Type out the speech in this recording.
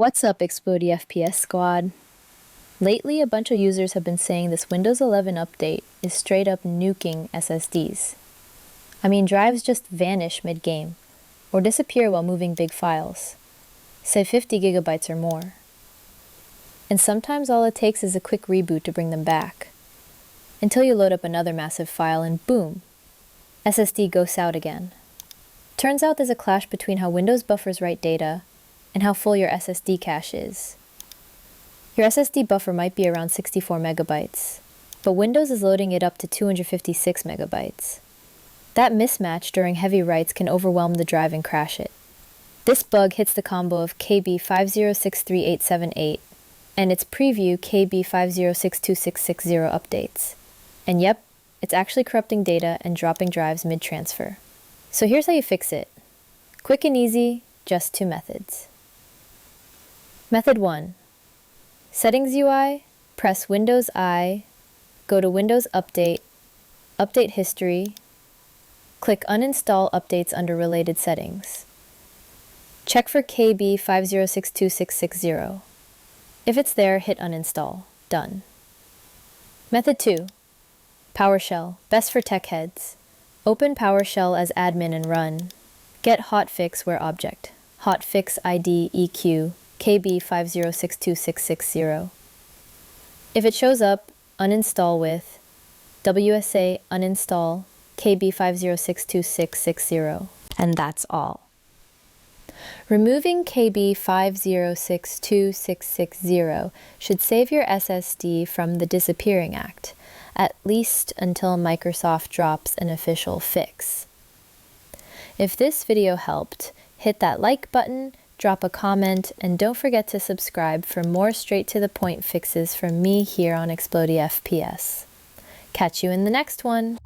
What's up, Xplody FPS squad? Lately, a bunch of users have been saying this Windows 11 update is straight up nuking SSDs. I mean, drives just vanish mid-game, or disappear while moving big files, say 50 gigabytes or more. And sometimes all it takes is a quick reboot to bring them back, until you load up another massive file and boom, SSD ghosts out again. Turns out there's a clash between how Windows buffers write data and how full your SSD cache is. Your SSD buffer might be around 64 megabytes, but Windows is loading it up to 256 megabytes. That mismatch during heavy writes can overwhelm the drive and crash it. This bug hits the combo of KB5062660 and its preview KB5062660 updates. And yep, it's actually corrupting data and dropping drives mid-transfer. So here's how you fix it. Quick and easy, just two methods. Method 1. Settings UI, press Windows I, go to Windows Update, Update History, click Uninstall Updates under Related Settings. Check for KB5062660. If it's there, hit Uninstall. Done. Method 2. PowerShell, best for tech heads. Open PowerShell as admin and run. Get-HotFix where object. HotFixID EQ KB5062660. If it shows up, uninstall with WSA uninstall KB5062660. And that's all. Removing KB5062660 should save your SSD from the disappearing act, at least until Microsoft drops an official fix. If this video helped, hit that like button, drop a comment, and don't forget to subscribe for more straight-to-the-point fixes from me here on Xplody FPS. Catch you in the next one!